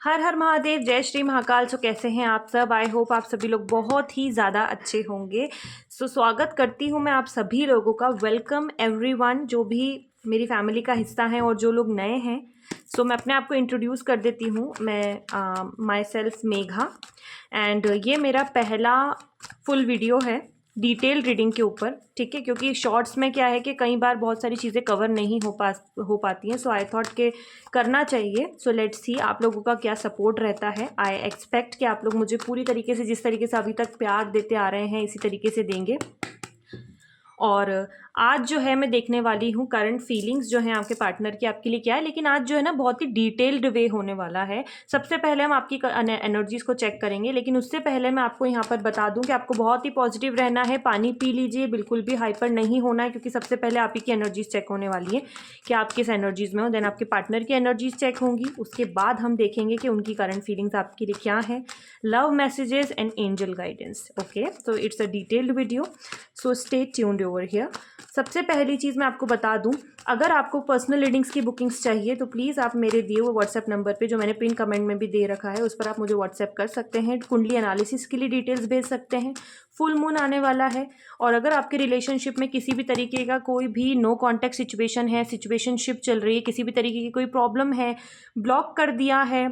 हर हर महादेव, जय श्री महाकाल। सो कैसे हैं आप सब? आई होप आप सभी लोग बहुत ही ज़्यादा अच्छे होंगे। सो स्वागत करती हूँ मैं आप सभी लोगों का। वेलकम एवरीवन, जो भी मेरी फैमिली का हिस्सा हैं और जो लोग नए हैं। सो मैं अपने आप को इंट्रोड्यूस कर देती हूँ। मैं माई सेल्फ मेघा, एंड ये मेरा पहला फुल वीडियो है डिटेल रीडिंग के ऊपर, ठीक है। क्योंकि शॉर्ट्स में क्या है कि कई बार बहुत सारी चीज़ें कवर नहीं हो पाती हैं। सो आई थॉट के करना चाहिए। सो लेट्स सी आप लोगों का क्या सपोर्ट रहता है। आई एक्सपेक्ट कि आप लोग मुझे पूरी तरीके से, जिस तरीके से अभी तक प्यार देते आ रहे हैं, इसी तरीके से देंगे। और आज जो है मैं देखने वाली हूँ करंट फीलिंग्स जो हैं आपके पार्टनर की आपके लिए क्या है। लेकिन आज जो है ना बहुत ही डिटेल्ड वे होने वाला है। सबसे पहले हम आपकी एनर्जीज़ को चेक करेंगे, लेकिन उससे पहले मैं आपको यहाँ पर बता दूँ कि आपको बहुत ही पॉजिटिव रहना है। पानी पी लीजिए, बिल्कुल भी हाइपर नहीं होना है, क्योंकि सबसे पहले आप ही की एनर्जीज चेक होने वाली है कि आप किस एनर्जीज़ में हो। देन आपके पार्टनर की एनर्जीज चेक होंगी। उसके बाद हम देखेंगे कि उनकी करंट फीलिंग्स आपके लिए क्या है, love messages and angel guidance. Okay, so it's a detailed video, so stay tuned over here. सबसे पहली चीज़ मैं आपको बता दूं, अगर आपको पर्सनल रीडिंग्स की बुकिंग्स चाहिए तो प्लीज़ आप मेरे दिए हुए व्हाट्सएप नंबर पे, जो मैंने पिन कमेंट में भी दे रखा है, उस पर आप मुझे व्हाट्सएप कर सकते हैं। कुंडली एनालिसिस के लिए डिटेल्स भेज सकते हैं। फुल मून आने वाला है, और अगर आपके रिलेशनशिप में किसी भी तरीके का कोई भी नो कॉन्टैक्ट सिचुएशन है, सिचुएशनशिप चल रही है, किसी भी तरीके की कोई प्रॉब्लम है, ब्लॉक कर दिया है,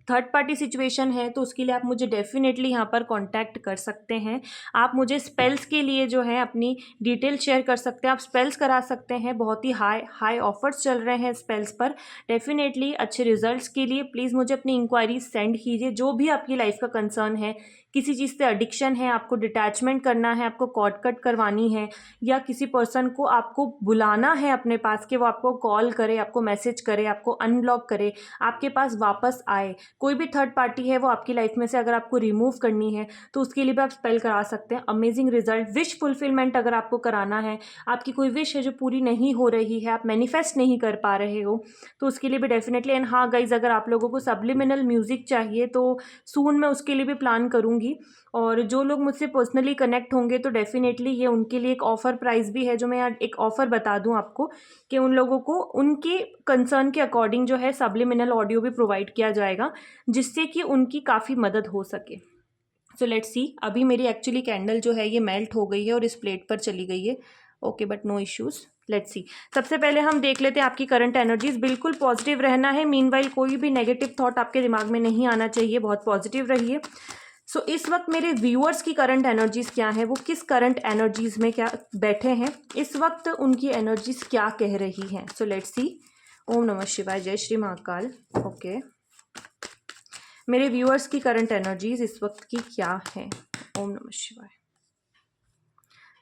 थर्ड पार्टी सिचुएशन है, तो उसके लिए आप मुझे डेफिनेटली यहाँ पर कांटेक्ट कर सकते हैं। आप मुझे स्पेल्स के लिए जो है अपनी डिटेल शेयर कर सकते हैं। आप स्पेल्स करा सकते हैं। बहुत ही हाई ऑफर्स चल रहे हैं स्पेल्स पर। डेफिनेटली अच्छे रिजल्ट्स के लिए प्लीज़ मुझे अपनी इंक्वायरी सेंड कीजिए। जो भी आपकी लाइफ का कंसर्न है, किसी चीज़ से एडिक्शन है, आपको डिटैचमेंट करना है, आपको कॉर्ड कट करवानी है, या किसी पर्सन को आपको बुलाना है अपने पास कि वो आपको कॉल करे, आपको मैसेज करे, आपको अनब्लॉक करे, आपके पास वापस आए, कोई भी थर्ड पार्टी है वो आपकी लाइफ में से अगर आपको रिमूव करनी है, तो उसके लिए भी आप स्पेल करा सकते हैं। Amazing result. विश फुलफिलमेंट अगर आपको कराना है, आपकी कोई विश है जो पूरी नहीं हो रही है, आप मैनिफेस्ट नहीं कर पा रहे हो, तो उसके लिए भी डेफिनेटली। एंड हाँ गाइज, अगर आप लोगों को सब्लिमिनल म्यूजिक चाहिए तो सून मैं उसके लिए भी प्लान करूँगी। और जो लोग मुझसे पर्सनली कनेक्ट होंगे तो डेफिनेटली ये उनके लिए एक ऑफर प्राइस भी है, जो मैं यहाँ एक ऑफर बता दूं आपको कि उन लोगों को उनके कंसर्न के अकॉर्डिंग जो है सब्लिमिनल ऑडियो भी प्रोवाइड किया जाएगा, जिससे कि उनकी काफ़ी मदद हो सके। So let's see. अभी मेरी एक्चुअली कैंडल जो है ये मेल्ट हो गई है और इस प्लेट पर चली गई है। Okay, but no issues. Let's see. सबसे पहले हम देख लेते हैं आपकी करंट एनर्जीज। बिल्कुल पॉजिटिव रहना है। मीनवाइल कोई भी नेगेटिव थॉट आपके दिमाग में नहीं आना चाहिए। बहुत पॉजिटिव रहिए। सो इस वक्त मेरे व्यूअर्स की करंट एनर्जीज क्या है, वो किस करंट एनर्जीज में क्या बैठे हैं, इस वक्त उनकी एनर्जीज क्या कह रही हैं। So let's see. ओम नमः शिवाय, जय श्री महाकाल। ओके, मेरे व्यूअर्स की करंट एनर्जीज इस वक्त की क्या है। ओम नमः शिवाय।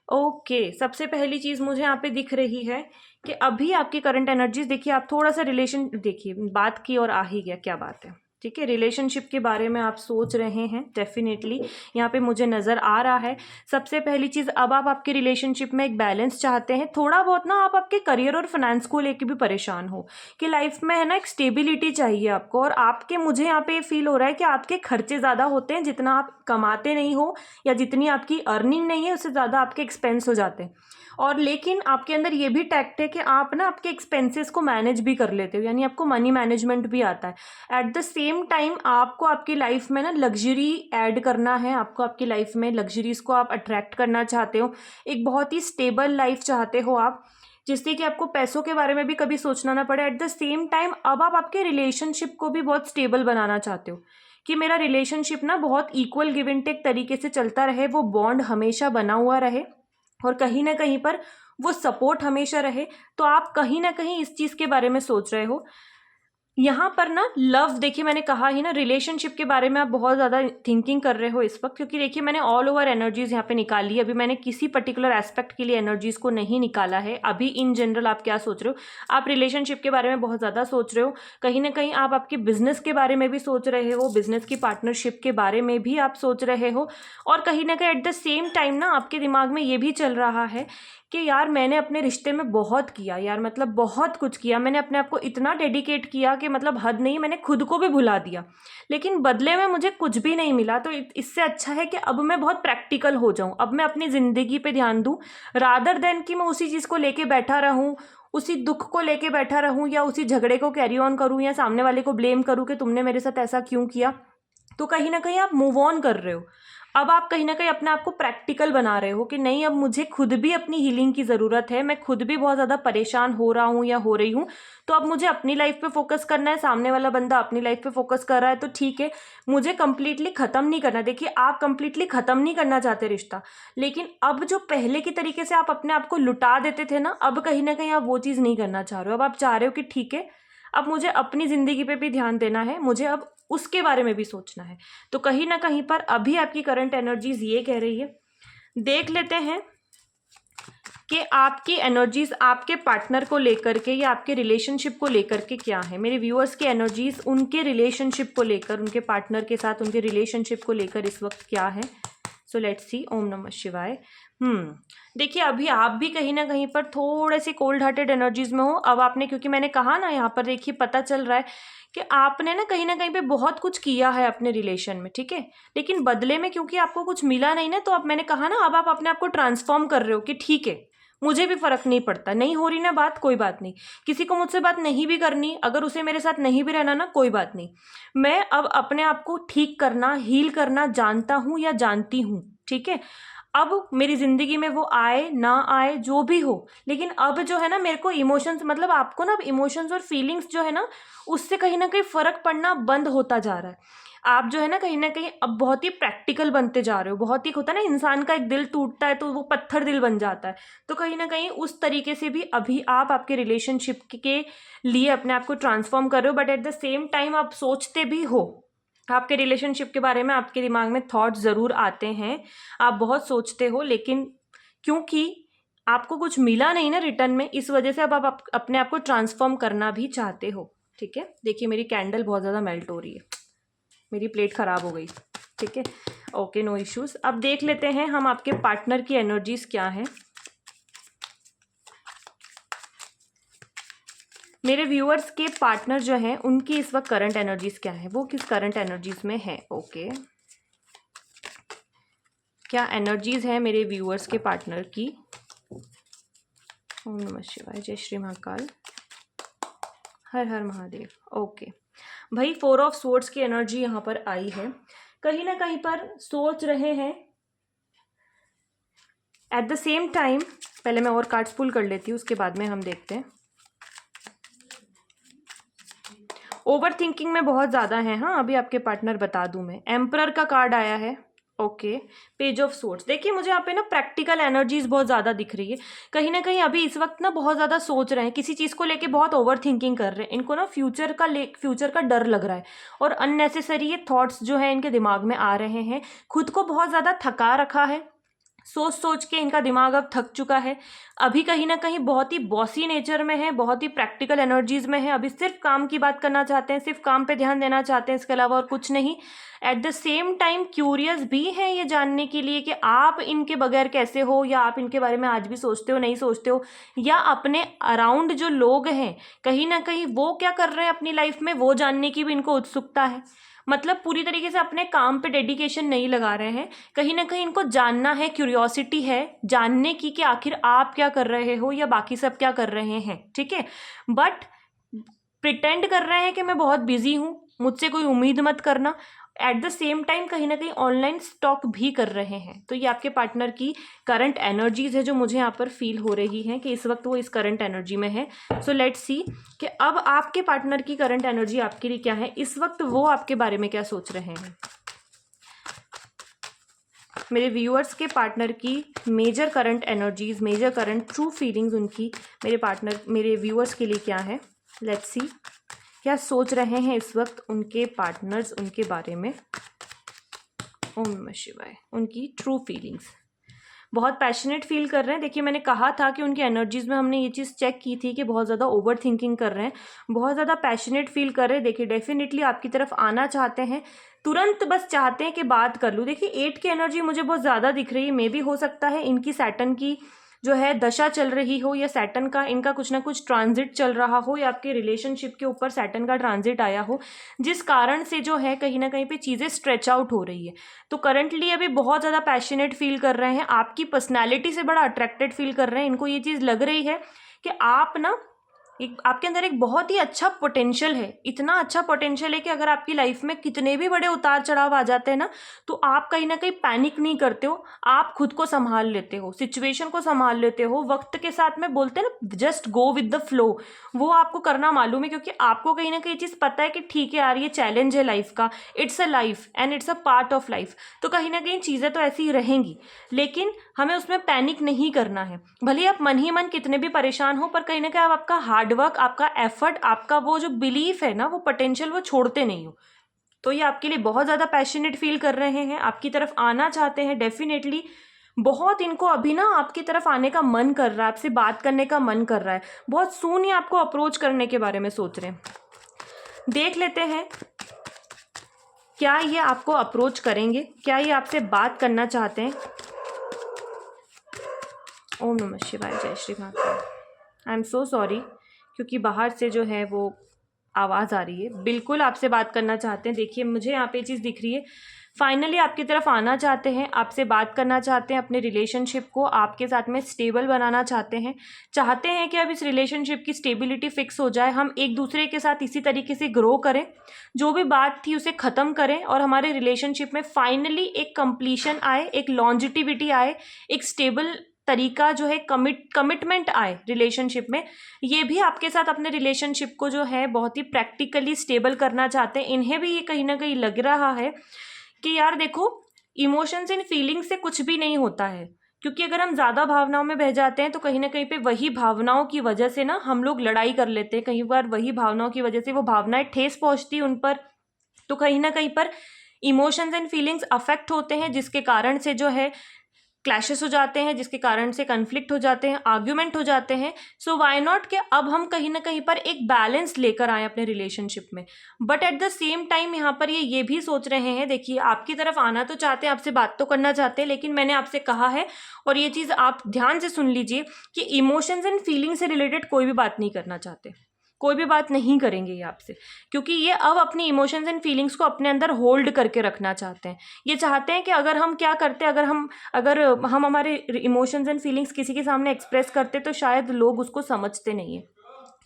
ओके, सबसे पहली चीज़ मुझे यहाँ पे दिख रही है कि अभी आपकी करंट एनर्जीज, देखिए आप थोड़ा सा रिलेशन, देखिए बात की और आ ही गया, क्या बात है, ठीक है। रिलेशनशिप के बारे में आप सोच रहे हैं, डेफिनेटली यहाँ पे मुझे नज़र आ रहा है। सबसे पहली चीज़, अब आप आपके रिलेशनशिप में एक बैलेंस चाहते हैं। थोड़ा बहुत ना आप आपके करियर और फाइनेंस को लेके भी परेशान हो कि लाइफ में है ना एक स्टेबिलिटी चाहिए आपको, और आपके, मुझे यहाँ पे फील हो रहा है कि आपके खर्चे ज़्यादा होते हैं, जितना आप कमाते नहीं हो या जितनी आपकी अर्निंग नहीं है उससे ज़्यादा आपके एक्सपेंस हो जाते हैं। और लेकिन आपके अंदर ये भी टैक्ट है कि आप ना आपके एक्सपेंसेस को मैनेज भी कर लेते हो, यानी आपको मनी मैनेजमेंट भी आता है। एट द सेम टाइम आपको आपकी लाइफ में ना लग्जरी ऐड करना है। आपको आपकी लाइफ में लग्जरीज को आप अट्रैक्ट करना चाहते हो। एक बहुत ही स्टेबल लाइफ चाहते हो आप, जिससे कि आपको पैसों के बारे में भी कभी सोचना ना पड़े। एट द सेम टाइम अब आप आपके रिलेशनशिप को भी बहुत स्टेबल बनाना चाहते हो कि मेरा रिलेशनशिप ना बहुत इक्वल गिव एंड टेक तरीके से चलता रहे, वो बॉन्ड हमेशा बना हुआ रहे, और कहीं ना कहीं पर वो सपोर्ट हमेशा रहे। तो आप कहीं ना कहीं इस चीज़ के बारे में सोच रहे हो। यहाँ पर ना लव, देखिए मैंने कहा ही ना, रिलेशनशिप के बारे में आप बहुत ज़्यादा थिंकिंग कर रहे हो इस वक्त, क्योंकि देखिए मैंने ऑल ओवर एनर्जीज यहाँ पे निकाली है। अभी मैंने किसी पर्टिकुलर एस्पेक्ट के लिए एनर्जीज को नहीं निकाला है। अभी इन जनरल आप क्या सोच रहे हो, आप रिलेशनशिप के बारे में बहुत ज़्यादा सोच रहे हो। कहीं ना कहीं आप आपके बिजनेस के बारे में भी सोच रहे हो, बिजनेस की पार्टनरशिप के बारे में भी आप सोच रहे हो, और कहीं ना कहीं एट द सेम टाइम ना आपके दिमाग में ये भी चल रहा है कि यार मैंने अपने रिश्ते में बहुत किया यार, मतलब बहुत कुछ किया, मैंने अपने आप को इतना डेडिकेट किया कि मतलब हद नहीं, मैंने खुद को भी भुला दिया, लेकिन बदले में मुझे कुछ भी नहीं मिला। तो इससे अच्छा है कि अब मैं बहुत प्रैक्टिकल हो जाऊं, अब मैं अपनी ज़िंदगी पे ध्यान दूं, रादर देन कि मैं उसी चीज़ को लेके बैठा रहूं, उसी दुख को लेके बैठा रहूं या उसी झगड़े को कैरी ऑन करूं या सामने वाले को ब्लेम करूं कि तुमने मेरे साथ ऐसा क्यों किया। तो कहीं ना कहीं आप मूव ऑन कर रहे हो। अब आप कहीं ना कहीं अपने आप को प्रैक्टिकल बना रहे हो कि नहीं, अब मुझे खुद भी अपनी हीलिंग की ज़रूरत है, मैं खुद भी बहुत ज़्यादा परेशान हो रहा हूँ या हो रही हूँ, तो अब मुझे अपनी लाइफ पे फोकस करना है। सामने वाला बंदा अपनी लाइफ पे फोकस कर रहा है तो ठीक है, मुझे कंप्लीटली ख़त्म नहीं करना। देखिए, आप कंप्लीटली ख़त्म नहीं करना चाहते रिश्ता, लेकिन अब जो पहले की तरीके से आप अपने आप को लुटा देते थे ना, अब कहीं ना कहीं आप वो चीज़ नहीं करना चाह रहे हो। अब आप चाह रहे हो कि ठीक है, अब मुझे अपनी ज़िंदगी पे भी ध्यान देना है, मुझे अब उसके बारे में भी सोचना है। तो कहीं ना कहीं पर अभी आपकी करंट एनर्जीज ये कह रही है, देख लेते हैं कि आपकी एनर्जीज आपके पार्टनर को लेकर के या आपके रिलेशनशिप को लेकर के क्या है। मेरे व्यूअर्स की एनर्जीज उनके रिलेशनशिप को लेकर, उनके पार्टनर के साथ उनके रिलेशनशिप को लेकर इस वक्त क्या है। So let's see. ओम नमः शिवाय। देखिए, अभी आप भी कहीं ना कहीं पर थोड़े से कोल्ड हार्टेड एनर्जीज में हो। अब आपने, क्योंकि मैंने कहा ना, यहाँ पर देखिए पता चल रहा है कि आपने ना कहीं पे बहुत कुछ किया है अपने रिलेशन में, ठीक है, लेकिन बदले में क्योंकि आपको कुछ मिला नहीं ना, तो अब मैंने कहा ना, अब आप अपने आप को ट्रांसफॉर्म कर रहे हो कि ठीक है, मुझे भी फर्क नहीं पड़ता, नहीं हो रही ना बात, कोई बात नहीं, किसी को मुझसे बात नहीं भी करनी, अगर उसे मेरे साथ नहीं भी रहना ना, कोई बात नहीं, मैं अब अपने आप को ठीक करना, हील करना जानता हूँ या जानती हूँ, ठीक है। अब मेरी जिंदगी में वो आए ना आए जो भी हो, लेकिन अब जो है ना, मेरे को इमोशंस, मतलब आपको ना अब इमोशंस और फीलिंग्स जो है ना, उससे कहीं ना कहीं फर्क पड़ना बंद होता जा रहा है। आप जो है ना कहीं अब बहुत ही प्रैक्टिकल बनते जा रहे हो। बहुत ही होता है ना, इंसान का एक दिल टूटता है तो वो पत्थर दिल बन जाता है, तो कहीं ना कहीं उस तरीके से भी अभी आप आपके रिलेशनशिप के लिए अपने आप को ट्रांसफॉर्म कर रहे हो। But at the same time आप सोचते भी हो, आपके रिलेशनशिप के बारे में आपके दिमाग में थॉट ज़रूर आते हैं, आप बहुत सोचते हो, लेकिन क्योंकि आपको कुछ मिला नहीं ना रिटर्न में, इस वजह से अब आप अपने आप को ट्रांसफॉर्म करना भी चाहते हो, ठीक है। देखिए, मेरी कैंडल बहुत ज़्यादा मेल्ट हो रही है, मेरी प्लेट ख़राब हो गई, ठीक है, ओके, नो इश्यूज़। अब देख लेते हैं हम आपके पार्टनर की एनर्जीज क्या हैं। मेरे व्यूअर्स के पार्टनर जो हैं, उनकी इस वक्त करंट एनर्जीज क्या है, वो किस करंट एनर्जीज में है। ओके, क्या एनर्जीज है मेरे व्यूअर्स के पार्टनर की। ओम नमः शिवाय, जय श्री महाकाल, हर हर महादेव। ओके भाई, 4 ऑफ स्वॉर्ड्स की एनर्जी यहाँ पर आई है। कहीं ना कहीं पर सोच रहे हैं, एट द सेम टाइम, पहले मैं और कार्ड्स पुल कर लेती हूँ, उसके बाद में हम देखते हैं। ओवर थिंकिंग में बहुत ज़्यादा है, हाँ, अभी आपके पार्टनर बता दूं मैं। एम्परर का कार्ड आया है, ओके, पेज ऑफ सोर्ट्स। देखिए, मुझे यहाँ पे ना प्रैक्टिकल एनर्जीज बहुत ज़्यादा दिख रही है। कहीं ना कहीं अभी इस वक्त ना बहुत ज़्यादा सोच रहे हैं, किसी चीज़ को लेके बहुत ओवर थिंकिंग कर रहे हैं। इनको ना फ्यूचर का डर लग रहा है, और अननेसेसरी ये थॉट्स जो है इनके दिमाग में आ रहे हैं। खुद को बहुत ज़्यादा थका रखा है, सोच सोच के इनका दिमाग अब थक चुका है। अभी कहीं ना कहीं बहुत ही बॉसी नेचर में है, बहुत ही प्रैक्टिकल एनर्जीज में है। अभी सिर्फ काम की बात करना चाहते हैं, सिर्फ काम पे ध्यान देना चाहते हैं, इसके अलावा और कुछ नहीं। At the same time curious भी हैं ये जानने के लिए कि आप इनके बगैर कैसे हो, या आप इनके बारे में आज भी सोचते हो, नहीं सोचते हो, या अपने अराउंड जो लोग हैं कहीं ना कहीं वो क्या कर रहे हैं अपनी लाइफ में, वो जानने की भी इनको उत्सुकता है। मतलब पूरी तरीके से अपने काम पे डेडिकेशन नहीं लगा रहे हैं, कहीं ना कहीं इनको जानना है, क्यूरियोसिटी है जानने की कि आखिर आप क्या कर रहे हो या बाकी सब क्या कर रहे हैं, ठीक है। बट प्रिटेंड कर रहे हैं कि मैं बहुत बिजी हूँ, मुझसे कोई उम्मीद मत करना। एट द सेम टाइम कहीं ना कहीं ऑनलाइन स्टॉक भी कर रहे हैं। तो ये आपके पार्टनर की करंट एनर्जीज है जो मुझे यहाँ पर फील हो रही है कि इस वक्त वो इस करंट एनर्जी में है। सो लेट्स सी कि अब आपके पार्टनर की करंट एनर्जी आपके लिए क्या है, इस वक्त वो आपके बारे में क्या सोच रहे हैं। मेरे व्यूअर्स के पार्टनर की major current energies, major current true feelings उनकी मेरे व्यूअर्स के लिए क्या है। लेट्स सी क्या सोच रहे हैं इस वक्त उनके पार्टनर्स उनके बारे में। ओम नमः शिवाय। उनकी ट्रू फीलिंग्स, बहुत पैशनेट फील कर रहे हैं। देखिए, मैंने कहा था कि उनकी एनर्जीज में हमने ये चीज़ चेक की थी कि बहुत ज़्यादा ओवर थिंकिंग कर रहे हैं, बहुत ज़्यादा पैशनेट फील कर रहे हैं। देखिए, डेफिनेटली आपकी तरफ आना चाहते हैं, तुरंत बस चाहते हैं कि बात कर लूँ। देखिए, 8 की एनर्जी मुझे बहुत ज़्यादा दिख रही है। मे भी हो सकता है इनकी सैटर्न की जो है दशा चल रही हो, या सैटर्न का इनका कुछ ना कुछ ट्रांजिट चल रहा हो, या आपके रिलेशनशिप के ऊपर सैटर्न का ट्रांजिट आया हो, जिस कारण से जो है कहीं ना कहीं पे चीज़ें स्ट्रेच आउट हो रही है। तो करंटली अभी बहुत ज़्यादा पैशनेट फील कर रहे हैं, आपकी पर्सनैलिटी से बड़ा अट्रैक्टेड फील कर रहे हैं। इनको ये चीज़ लग रही है कि आप ना आपके अंदर एक बहुत ही अच्छा पोटेंशियल है, इतना अच्छा पोटेंशियल है कि अगर आपकी लाइफ में कितने भी बड़े उतार चढ़ाव आ जाते हैं ना, तो आप कहीं ना कहीं पैनिक नहीं करते हो, आप खुद को संभाल लेते हो, सिचुएशन को संभाल लेते हो, वक्त के साथ में बोलते हैं ना just go with the flow, वो आपको करना मालूम है, क्योंकि आपको कहीं ना कहीं चीज़ पता है कि ठीक है यार ये चैलेंज है लाइफ का, it's a life and it's a part of life, तो कहीं ना कहीं चीज़ें तो ऐसी ही रहेंगी, लेकिन हमें उसमें पैनिक नहीं करना है। भले आप मन ही मन कितने भी परेशान हो, पर कहीं ना कहीं आप आपका हार्डवर्क, आपका एफर्ट, आपका वो जो बिलीफ है ना, वो पोटेंशियल वो छोड़ते नहीं हो। तो ये आपके लिए बहुत ज़्यादा पैशनेट फील कर रहे हैं, आपकी तरफ आना चाहते हैं, डेफिनेटली बहुत इनको अभी ना आपकी तरफ आने का मन कर रहा है, आपसे बात करने का मन कर रहा है, बहुत सून ही आपको अप्रोच करने के बारे में सोच रहे हैं। देख लेते हैं क्या ये आपको अप्रोच करेंगे, क्या ये आपसे बात करना चाहते हैं। ओम नमः शिवाय, जय Shri Mahakal. I am so sorry, क्योंकि बाहर से जो है वो आवाज़ आ रही है। बिल्कुल आपसे बात करना चाहते हैं, देखिए मुझे यहाँ पे चीज़ दिख रही है, फाइनली आपकी तरफ आना चाहते हैं, आपसे बात करना चाहते हैं, अपने रिलेशनशिप को आपके साथ में स्टेबल बनाना चाहते हैं कि अब इस रिलेशनशिप की स्टेबिलिटी फिक्स हो जाए, हम एक दूसरे के साथ इसी तरीके से ग्रो करें, जो भी बात थी उसे ख़त्म करें और हमारे रिलेशनशिप में फाइनली एक कंप्लीशन आए, एक लॉन्जिटिविटी आए, एक स्टेबल तरीका जो है कमिटमेंट आए रिलेशनशिप में। ये भी आपके साथ अपने रिलेशनशिप को जो है बहुत ही प्रैक्टिकली स्टेबल करना चाहते हैं। इन्हें भी ये कहीं ना कहीं लग रहा है कि यार देखो, इमोशंस एंड फीलिंग्स से कुछ भी नहीं होता है, क्योंकि अगर हम ज़्यादा भावनाओं में बह जाते हैं तो कहीं ना कहीं पे वही भावनाओं की वजह से ना हम लोग लड़ाई कर लेते हैं, कई बार वही भावनाओं की वजह से वो भावनाएं ठेस पहुंचती है उन पर, तो कहीं ना कहीं पर इमोशंस एंड फीलिंग्स अफेक्ट होते हैं, जिसके कारण से जो है क्लैशेस हो जाते हैं, जिसके कारण से कन्फ्लिक्ट हो जाते हैं, आर्ग्यूमेंट हो जाते हैं। सो व्हाई नॉट कि अब हम कहीं ना कहीं पर एक बैलेंस लेकर आए अपने रिलेशनशिप में, but at the same time यहाँ पर ये भी सोच रहे हैं, देखिए आपकी तरफ आना तो चाहते हैं, आपसे बात तो करना चाहते हैं, लेकिन मैंने आपसे कहा है और ये चीज़ आप ध्यान से सुन लीजिए कि इमोशंस एंड फीलिंग से रिलेटेड कोई भी बात नहीं करना चाहते, कोई भी बात नहीं करेंगे ये आपसे, क्योंकि ये अब अपनी इमोशंस एंड फीलिंग्स को अपने अंदर होल्ड करके रखना चाहते हैं। ये चाहते हैं कि अगर हम क्या करते, अगर हम हमारे इमोशंस एंड फीलिंग्स किसी के सामने एक्सप्रेस करते तो शायद लोग उसको समझते नहीं है,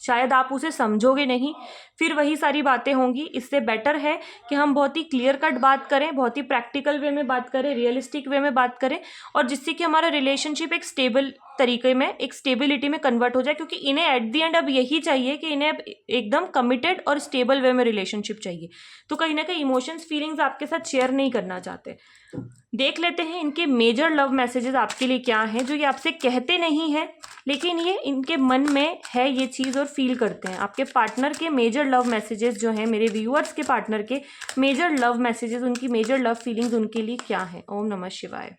शायद आप उसे समझोगे नहीं, फिर वही सारी बातें होंगी। इससे बेटर है कि हम बहुत ही क्लियर कट बात करें, बहुत ही प्रैक्टिकल वे में बात करें, रियलिस्टिक वे में बात करें, और जिससे कि हमारा रिलेशनशिप एक स्टेबल तरीके में, एक स्टेबिलिटी में कन्वर्ट हो जाए, क्योंकि इन्हें एट द एंड अब यही चाहिए कि इन्हें एकदम कमिटेड और स्टेबल वे में रिलेशनशिप चाहिए। तो कहीं ना कहीं इमोशंस फीलिंग्स आपके साथ शेयर नहीं करना चाहते। देख लेते हैं इनके मेजर लव मैसेजेस आपके लिए क्या हैं, जो ये आपसे कहते नहीं हैं लेकिन ये इनके मन में है ये चीज़ और फील करते हैं। आपके पार्टनर के मेजर लव मैसेजेस जो हैं, मेरे व्यूअर्स के पार्टनर के मेजर लव मैसेजेस, उनकी मेजर लव फीलिंग्स उनके लिए क्या है। ओम नमः शिवाय।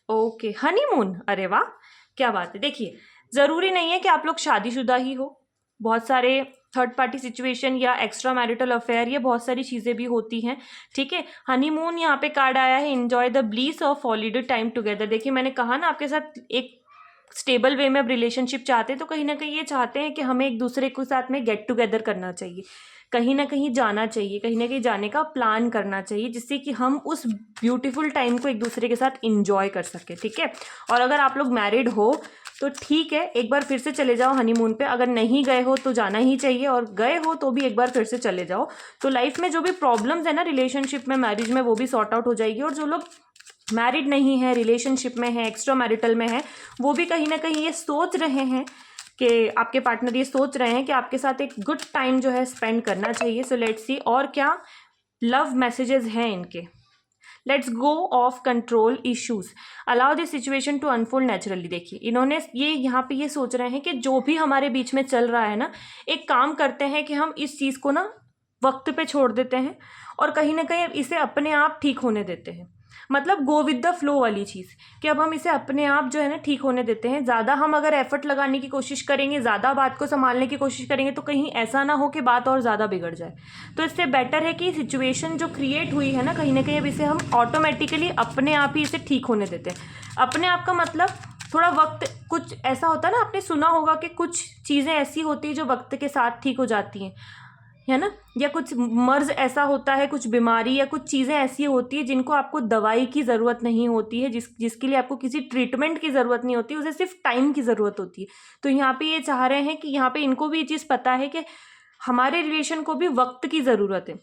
ओके, हनीमून, अरे वाह क्या बात है। देखिए ज़रूरी नहीं है कि आप लोग शादीशुदा ही हो, बहुत सारे थर्ड पार्टी सिचुएशन या एक्स्ट्रा मैरिटल अफेयर, ये बहुत सारी चीज़ें भी होती हैं, ठीक है। हनीमून यहाँ पे कार्ड आया है, enjoy the bliss of holiday time together. देखिए मैंने कहा ना आपके साथ एक स्टेबल वे में अब रिलेशनशिप चाहते हैं, तो कहीं ना कहीं ये चाहते हैं कि हमें एक दूसरे के साथ में गेट टुगेदर करना चाहिए, कहीं ना कहीं जाना चाहिए, कहीं ना कहीं जाने का प्लान करना चाहिए, जिससे कि हम उस ब्यूटीफुल टाइम को एक दूसरे के साथ इंजॉय कर सकें, ठीक है। और अगर आप लोग मैरिड हो तो ठीक है, एक बार फिर से चले जाओ हनीमून पे, अगर नहीं गए हो तो जाना ही चाहिए, और गए हो तो भी एक बार फिर से चले जाओ, तो लाइफ में जो भी प्रॉब्लम्स है ना रिलेशनशिप में, मैरिज में, वो भी सॉर्ट आउट हो जाएगी। और जो लोग मैरिड नहीं है, रिलेशनशिप में है, एक्स्ट्रा मैरिटल में है, वो भी कहीं ना कहीं ये सोच रहे हैं कि आपके पार्टनर ये सोच रहे हैं कि आपके साथ एक गुड टाइम जो है स्पेंड करना चाहिए। सो लेट्स सी और क्या लव मैसेजेस हैं इनके। Let's go of control issues, allow this situation to unfold naturally. देखिए इन्होंने ये यहाँ पे ये सोच रहे हैं कि जो भी हमारे बीच में चल रहा है ना, एक काम करते हैं कि हम इस चीज़ को ना वक्त पे छोड़ देते हैं और कहीं ना कहीं इसे अपने आप ठीक होने देते हैं। मतलब गो विद द फ्लो वाली चीज़, कि अब हम इसे अपने आप जो है ना ठीक होने देते हैं। ज़्यादा हम अगर एफर्ट लगाने की कोशिश करेंगे, ज़्यादा बात को संभालने की कोशिश करेंगे, तो कहीं ऐसा ना हो कि बात और ज़्यादा बिगड़ जाए। तो इससे बेटर है कि सिचुएशन जो क्रिएट हुई है ना, कहीं ना कहीं अब इसे हम ऑटोमेटिकली अपने आप ही इसे ठीक होने देते हैं। अपने आप का मतलब थोड़ा वक्त, कुछ ऐसा होता है ना, आपने सुना होगा कि कुछ चीज़ें ऐसी होती हैं जो वक्त के साथ ठीक हो जाती हैं। है ना, या कुछ मर्ज ऐसा होता है, कुछ बीमारी या कुछ चीज़ें ऐसी होती है जिनको आपको दवाई की ज़रूरत नहीं होती है, जिसके लिए आपको किसी ट्रीटमेंट की ज़रूरत नहीं होती, उसे सिर्फ टाइम की ज़रूरत होती है। तो यहाँ पे ये चाह रहे हैं कि यहाँ पे इनको भी ये चीज़ पता है कि हमारे रिलेशन को भी वक्त की ज़रूरत है,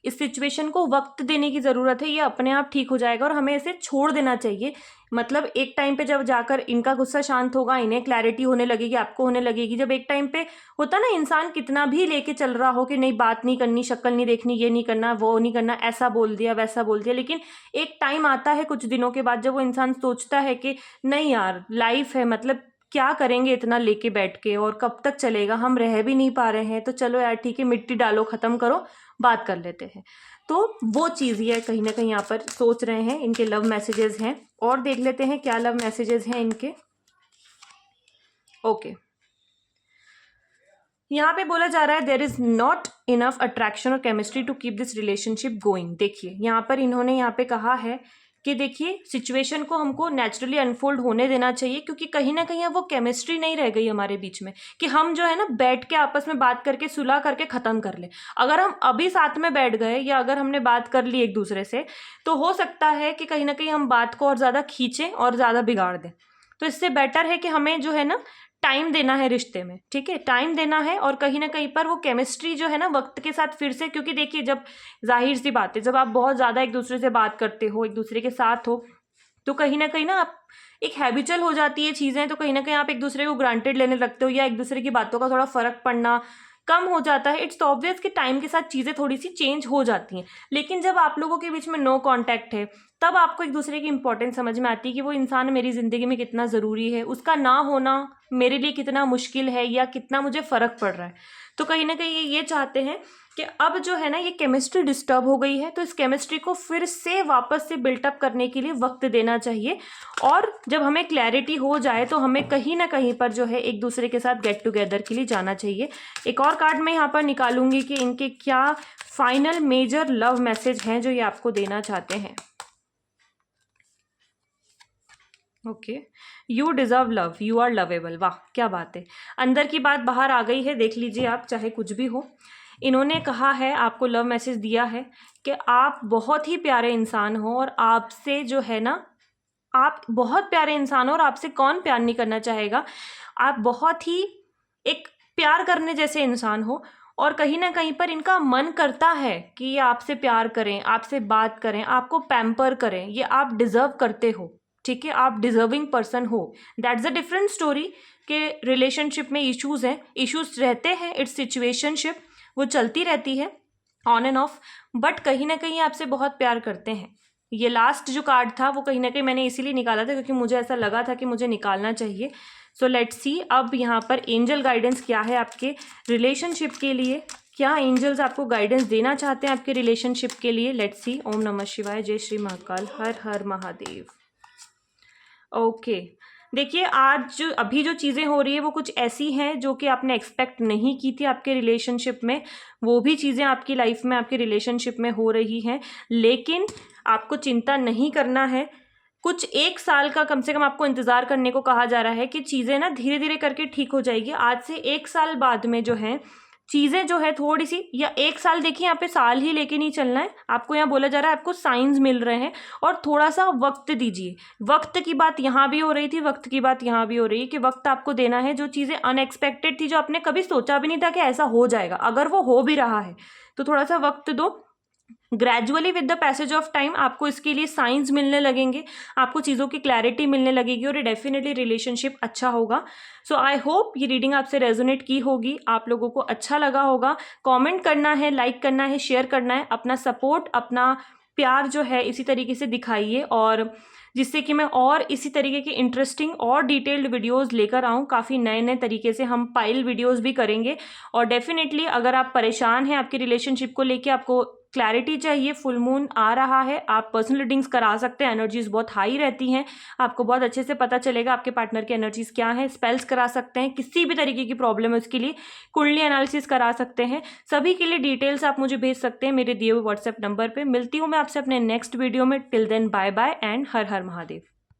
इस सिचुएशन को वक्त देने की ज़रूरत है, ये अपने आप ठीक हो जाएगा और हमें इसे छोड़ देना चाहिए। मतलब एक टाइम पे जब जाकर इनका गुस्सा शांत होगा, इन्हें क्लैरिटी होने लगेगी, आपको होने लगेगी। जब एक टाइम पे होता ना, इंसान कितना भी लेके चल रहा हो कि नहीं बात नहीं करनी, शक्ल नहीं देखनी, ये नहीं करना, वो नहीं करना, ऐसा बोल दिया वैसा बोल दिया, लेकिन एक टाइम आता है कुछ दिनों के बाद जब वो इंसान सोचता है कि नहीं यार, लाइफ है, मतलब क्या करेंगे इतना लेके बैठ के, और कब तक चलेगा, हम रह भी नहीं पा रहे हैं, तो चलो यार ठीक है, मिट्टी डालो, ख़त्म करो, बात कर लेते हैं। तो वो चीज़ ये कहीं ना कहीं यहाँ पर सोच रहे हैं, इनके लव मैसेजेस हैं। और देख लेते हैं क्या लव मैसेजेस हैं इनके। ओके, यहाँ पे बोला जा रहा है there is not enough attraction और chemistry to keep this relationship going. देखिए यहाँ पर इन्होंने यहाँ पे कहा है कि देखिए सिचुएशन को हमको नेचुरली अनफोल्ड होने देना चाहिए, क्योंकि कहीं ना कहीं अब वो केमिस्ट्री नहीं रह गई हमारे बीच में कि हम जो है ना बैठ के आपस में बात करके सुलह करके ख़त्म कर ले। अगर हम अभी साथ में बैठ गए या अगर हमने बात कर ली एक दूसरे से, तो हो सकता है कि कहीं ना कहीं हम बात को और ज़्यादा खींचें और ज़्यादा बिगाड़ दें। तो इससे बेटर है कि हमें जो है ना टाइम देना है रिश्ते में, ठीक है, टाइम देना है। और कहीं ना कहीं पर वो केमिस्ट्री जो है ना वक्त के साथ फिर से, क्योंकि देखिए जब जाहिर सी बात है, जब आप बहुत ज़्यादा एक दूसरे से बात करते हो, एक दूसरे के साथ हो, तो कहीं ना आप एक हैबिचुअल हो जाती है चीज़ें, तो कहीं ना कहीं आप एक दूसरे को ग्रांटेड लेने लगते हो या एक दूसरे की बातों का थोड़ा फर्क पड़ना कम हो जाता है। इट्स ऑब्वियस कि टाइम के साथ चीज़ें थोड़ी सी चेंज हो जाती हैं, लेकिन जब आप लोगों के बीच में नो कांटेक्ट है, तब आपको एक दूसरे की इंपॉर्टेंस समझ में आती है कि वो इंसान मेरी ज़िंदगी में कितना ज़रूरी है, उसका ना होना मेरे लिए कितना मुश्किल है या कितना मुझे फ़र्क पड़ रहा है। तो कहीं ना कहीं ये चाहते हैं कि अब जो है ना ये केमिस्ट्री डिस्टर्ब हो गई है, तो इस केमिस्ट्री को फिर से वापस से बिल्टअप करने के लिए वक्त देना चाहिए। और जब हमें क्लैरिटी हो जाए तो हमें कहीं ना कहीं पर जो है एक दूसरे के साथ गेट टुगेदर के लिए जाना चाहिए। एक और कार्ड मैं यहाँ पर निकालूंगी कि इनके क्या फाइनल मेजर लव मैसेज हैं जो ये आपको देना चाहते हैं। Okay, you deserve love, you are lovable. वाह क्या बात है, अंदर की बात बाहर आ गई है। देख लीजिए आप, चाहे कुछ भी हो, इन्होंने कहा है, आपको लव मैसेज दिया है कि आप बहुत ही प्यारे इंसान हो और आपसे जो है ना, आप बहुत प्यारे इंसान हो और आपसे कौन प्यार नहीं करना चाहेगा। आप बहुत ही एक प्यार करने जैसे इंसान हो और कहीं ना कहीं पर इनका मन करता है कि ये आपसे प्यार करें, आपसे बात करें, आपको पैम्पर करें, ये आप डिज़र्व करते हो, ठीक है, आप डिज़र्विंग पर्सन हो। दैट्स अ डिफरेंट स्टोरी कि रिलेशनशिप में इश्यूज़ हैं, इश्यूज़ रहते हैं, इट्स सिचुएशनशिप, वो चलती रहती है ऑन एंड ऑफ, बट कहीं ना कहीं आपसे बहुत प्यार करते हैं। ये लास्ट जो कार्ड था वो कहीं ना कहीं मैंने इसीलिए निकाला था क्योंकि मुझे ऐसा लगा था कि मुझे निकालना चाहिए। सो लेट्स सी अब यहाँ पर एंजल गाइडेंस क्या है आपके रिलेशनशिप के लिए, क्या एंजल्स आपको गाइडेंस देना चाहते हैं आपके रिलेशनशिप के लिए। Let's see. ओम नमः शिवाय, जय श्री महाकाल, हर हर महादेव। ओके, देखिए आज जो अभी जो चीज़ें हो रही है वो कुछ ऐसी हैं जो कि आपने एक्सपेक्ट नहीं की थी आपके रिलेशनशिप में, वो भी चीज़ें आपकी लाइफ में आपके रिलेशनशिप में हो रही हैं, लेकिन आपको चिंता नहीं करना है। कुछ 1 साल का कम से कम आपको इंतज़ार करने को कहा जा रहा है कि चीज़ें ना धीरे धीरे करके ठीक हो जाएगी। आज से 1 साल बाद में जो है चीज़ें जो है थोड़ी सी, या 1 साल, देखिए यहाँ पे साल ही लेके नहीं चलना है आपको, यहाँ बोला जा रहा है आपको साइंस मिल रहे हैं और थोड़ा सा वक्त दीजिए। वक्त की बात यहाँ भी हो रही थी, वक्त की बात यहाँ भी हो रही है कि वक्त आपको देना है। जो चीज़ें अनएक्सपेक्टेड थी, जो आपने कभी सोचा भी नहीं था कि ऐसा हो जाएगा, अगर वो हो भी रहा है तो थोड़ा सा वक्त दो। Gradually with the passage of time आपको इसके लिए साइंस मिलने लगेंगे, आपको चीज़ों की क्लैरिटी मिलने लगेगी और ये डेफिनेटली रिलेशनशिप अच्छा होगा। सो आई होप ये रीडिंग आपसे रेजोनेट की होगी, आप लोगों को अच्छा लगा होगा। कमेंट करना है, लाइक करना है, शेयर करना है, अपना सपोर्ट, अपना प्यार जो है इसी तरीके से दिखाइए, और जिससे कि मैं और इसी तरीके की इंटरेस्टिंग और डिटेल्ड वीडियोस लेकर आऊँ। काफ़ी नए नए तरीके से हम पाइल वीडियोस भी करेंगे। और डेफिनेटली अगर आप परेशान हैं आपकी रिलेशनशिप को लेके, आपको क्लैरिटी चाहिए, फुल मून आ रहा है, आप पर्सनल रीडिंग्स करा सकते हैं। एनर्जीज बहुत हाई रहती हैं, आपको बहुत अच्छे से पता चलेगा आपके पार्टनर की एनर्जीज क्या है। स्पेल्स करा सकते हैं, किसी भी तरीके की प्रॉब्लम है उसके लिए कुंडली एनालिसिस करा सकते हैं। सभी के लिए डिटेल्स आप मुझे भेज सकते हैं मेरे दिए हुए व्हाट्सएप नंबर पे। मिलती हूँ मैं आपसे अपने नेक्स्ट वीडियो में। Till then bye bye and Har Har Mahadev.